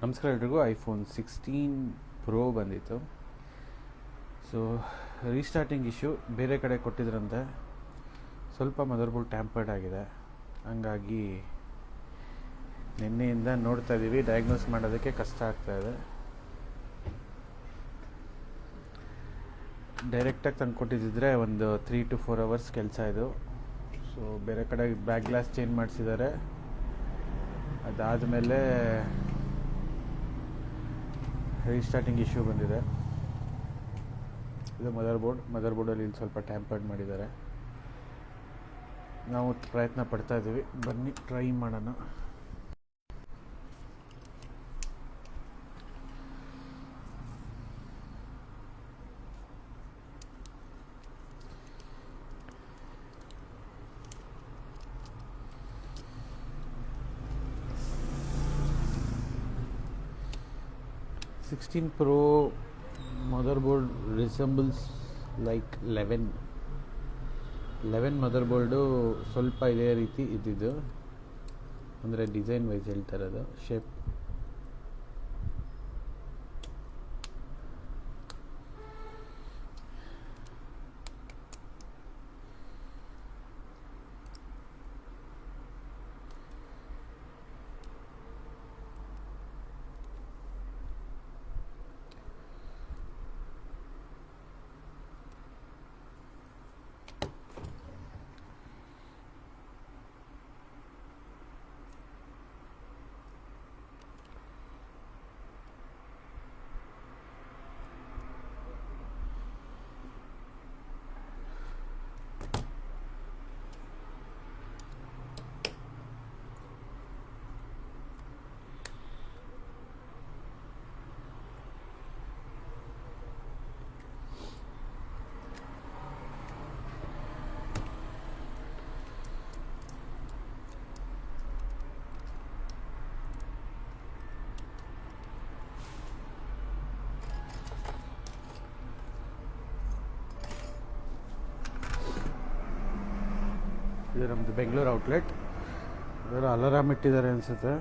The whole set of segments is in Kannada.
ನಮಸ್ಕಾರ ಎಲ್ರಿಗೂ. ಐಫೋನ್ 16 ಪ್ರೋ ಬಂದಿತ್ತು. ಸೊ ರೀಸ್ಟಾರ್ಟಿಂಗ್ ಇಶ್ಯೂ ಬೇರೆ ಕಡೆ ಕೊಟ್ಟಿದ್ರಂತೆ. ಸ್ವಲ್ಪ ಮದರ್ಬೋರ್ಡ್ ಟ್ಯಾಂಪರ್ಡ್ ಆಗಿದೆ. ಹಂಗಾಗಿ ನಿನ್ನೆಯಿಂದ ನೋಡ್ತಾ ಇದ್ದೀವಿ. ಡಯಾಗ್ನೋಸ್ ಮಾಡೋದಕ್ಕೆ ಕಷ್ಟ ಆಗ್ತಾಯಿದೆ. ಡೈರೆಕ್ಟಾಗಿ ತಂದು ಕೊಟ್ಟಿದ್ದಿದ್ರೆ ಒಂದು 3 to 4 hours ಕೆಲಸ ಇದು. ಸೊ ಬೇರೆ ಕಡೆ ಬ್ಯಾಕ್ ಗ್ಲಾಸ್ ಚೇಂಜ್ ಮಾಡಿಸಿದ್ದಾರೆ. ಅದಾದಮೇಲೆ ರೀಸ್ಟಾರ್ಟಿಂಗ್ ಇಶ್ಯೂ ಬಂದಿದೆ. ಇದು ಮದರ್ಬೋರ್ಡಲ್ಲಿ ಇಲ್ಲಿ ಸ್ವಲ್ಪ ಟ್ಯಾಂಪರ್ಡ್ ಮಾಡಿದ್ದಾರೆ. ನಾವು ಪ್ರಯತ್ನ ಪಡ್ತಾ ಇದ್ದೀವಿ. ಬನ್ನಿ ಟ್ರೈ ಮಾಡೋಣ. Pro motherboard resembles like 11 ಮದರ್ಬೋರ್ಡು ಸ್ವಲ್ಪ ಇದೇ ರೀತಿ ಇದ್ದಿದ್ದು, ಅಂದರೆ ಡಿಸೈನ್ ವೈಸ್ ಹೇಳ್ತಾ ಇರೋದು. ಶೇಪ್ ಇದು ನಮ್ಮದು ಬೆಂಗಳೂರು ಔಟ್ಲೆಟ್. ಅದರ ಅಲಾರಾಮ್ ಇಟ್ಟಿದ್ದಾರೆ ಅನಿಸುತ್ತೆ.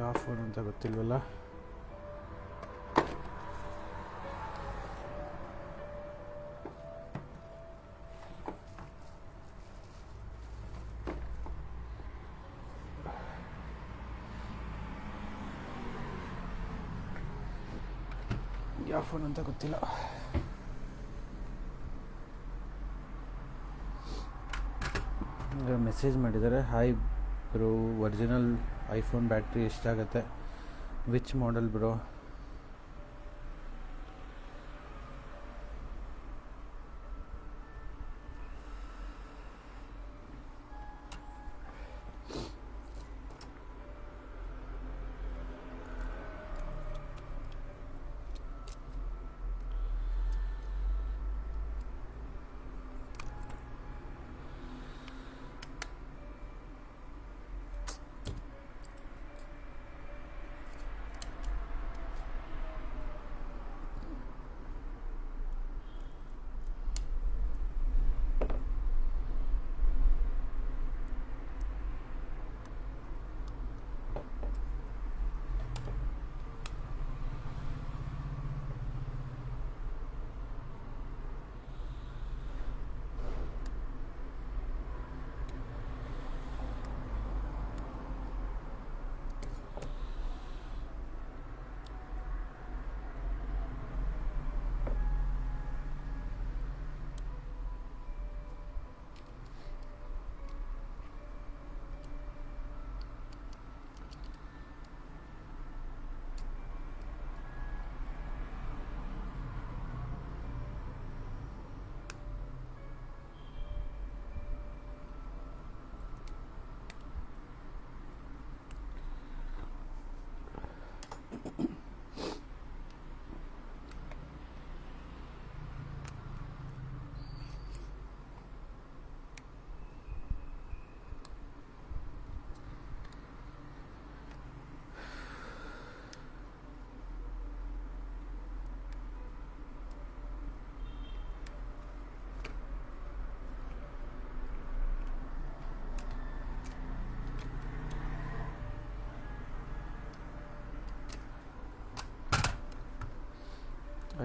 ಯಾವ ಫೋನ್ ಅಂತ ಗೊತ್ತಿಲ್ವಲ್ಲ. ಯಾವ ಫೋನ್ ಅಂತ ಗೊತ್ತಿಲ್ಲ. ಮೆಸೇಜ್ ಮಾಡಿದ್ದಾರೆ, hi bro, original iPhone battery ಎಷ್ಟಾಗುತ್ತೆ, which model bro?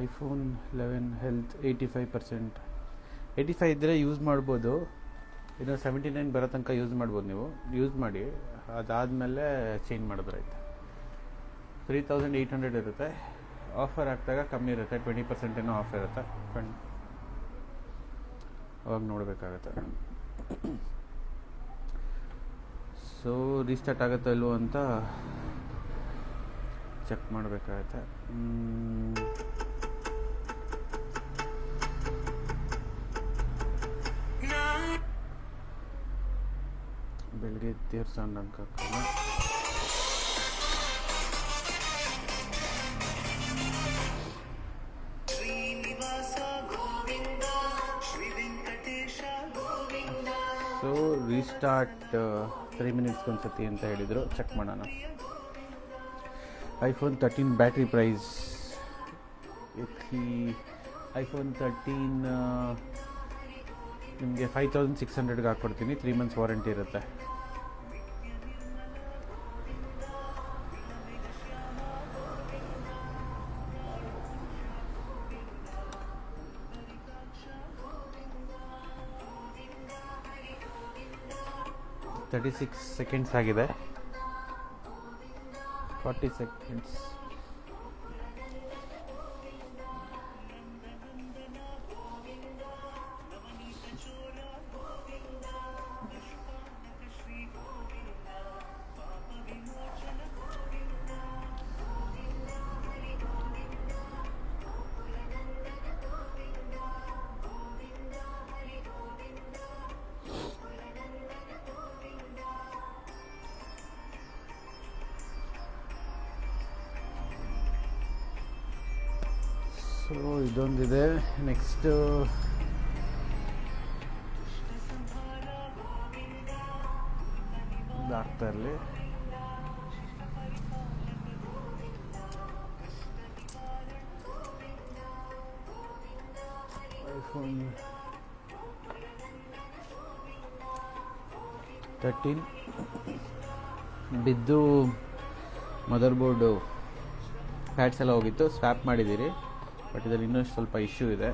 IPhone 11 health 85%. 85 ಇದ್ದರೆ ಯೂಸ್ ಮಾಡ್ಬೋದು, ಇನ್ನು 79 ಬರೋ ತನಕ ಯೂಸ್ ಮಾಡ್ಬೋದು. ನೀವು ಯೂಸ್ ಮಾಡಿ, ಅದಾದಮೇಲೆ ಚೇಂಜ್ ಮಾಡಿದ್ರಾಯ್ತು. 3800 ಇರುತ್ತೆ. ಆಫರ್ ಹಾಕಿದಾಗ ಕಮ್ಮಿ ಇರುತ್ತೆ, 20% ಏನೋ ಆಫರ್ ಇರುತ್ತೆ. ಅವಾಗ ನೋಡಬೇಕಾಗತ್ತೆ. ಸೊ ರೀಸ್ಟಾರ್ಟ್ ಆಗುತ್ತೋ ಇಲ್ವೋ ಅಂತ ಚೆಕ್ ಮಾಡಬೇಕಾಗತ್ತೆ. ಬೆಳಗ್ಗೆ ದೇವ್ರ ಸೌಂಡ್ ಅನ್ಕೋಣ. ಸೊ ರೀಸ್ಟಾರ್ಟ್ 3 ಮಿನಿಟ್ಸ್ಗೆ ಒಂದ್ಸತಿ ಅಂತ ಹೇಳಿದರು, ಚೆಕ್ ಮಾಡೋಣ. IPhone 13 battery price. ಐಫೋನ್ 13 ನಿಮಗೆ 5600ಗೆ ಹಾಕ್ಕೊಡ್ತೀನಿ. 3 months ವಾರಂಟಿ ಇರುತ್ತೆ. $36 seconds ಆಗಿದೆ. 40 seconds. ಸೊ ಇದೊಂದಿದೆ. ನೆಕ್ಸ್ಟು ಆಗ್ತಾ ಇರಲಿ. ಐಫೋನ್ 13 ಬಿದ್ದು ಮದರ್ ಬೋರ್ಡು ಪ್ಯಾಡ್ಸ್ ಎಲ್ಲ ಹೋಗಿತ್ತು, ಸ್ವ್ಯಾಪ್ ಮಾಡಿದ್ದೀರಿ. ಬಟ್ ಇದರಲ್ಲಿ ಇನ್ನೂ ಸ್ವಲ್ಪ ಇಶ್ಯೂ ಇದೆ.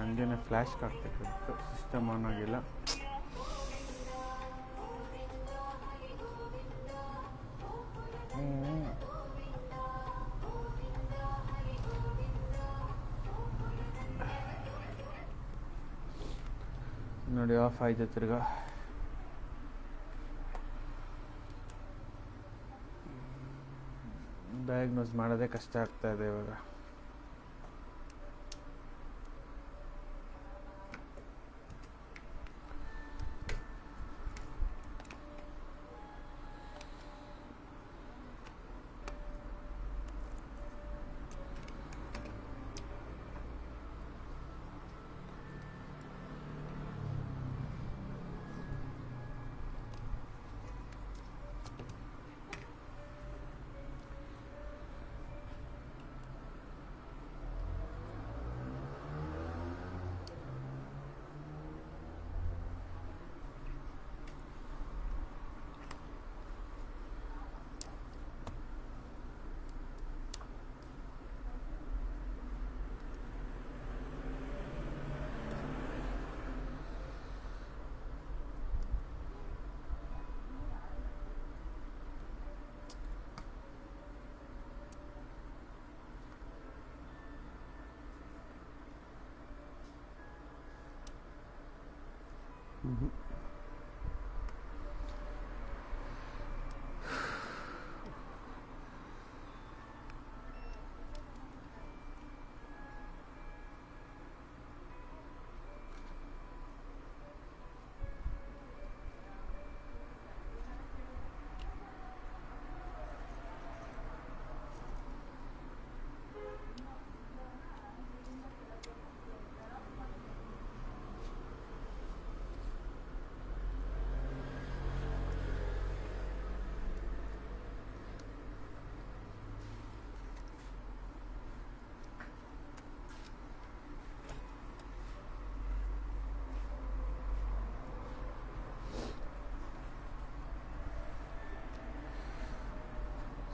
ನನಗೇನೆ ಫ್ಲ್ಯಾಶ್ ಆಗ್ತಕ್ಕಂಥ ಸಿಸ್ಟಮ್ ಆನ್ ಆಗಿಲ್ಲ. ನೋಡಿ ಆಫ್ ಆಯ್ತು. ತಿರ್ಗಾ ಡಯಾಗ್ನೋಸ್ ಮಾಡೋದೇ ಕಷ್ಟ ಆಗ್ತಾ ಇದೆ ಇವಾಗ.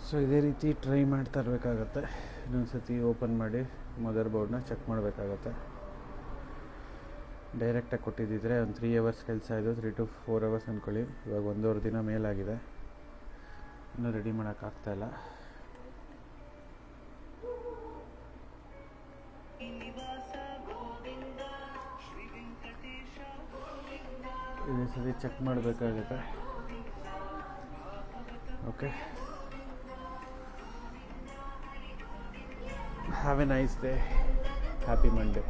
ಸೊ ಇದೇ ರೀತಿ ಟ್ರೈ ಮಾಡ್ತಾ ಇರಬೇಕಾಗತ್ತೆ. ಇನ್ನೊಂದು ಸತಿ ಓಪನ್ ಮಾಡಿ ಮದರ್ ಬೋರ್ಡ್ನ ಚೆಕ್ ಮಾಡಬೇಕಾಗತ್ತೆ. ಡೈರೆಕ್ಟಾಗಿ ಕೊಟ್ಟಿದ್ದಿದ್ರೆ ಒಂದು 3 ಅವರ್ಸ್ ಕೆಲಸ ಇದು, 3 to 4 ಅವರ್ಸ್ ಅಂದ್ಕೊಳ್ಳಿ. ಇವಾಗ 1.5 ದಿನ ಮೇಲಾಗಿದೆ, ಇನ್ನೂ ರೆಡಿ ಮಾಡೋಕ್ಕಾಗ್ತಾಯಿಲ್ಲ. ಇದೇ ಸರಿ ಚೆಕ್ ಮಾಡಬೇಕಾಗುತ್ತೆ. Okay, have A nice day, happy Monday.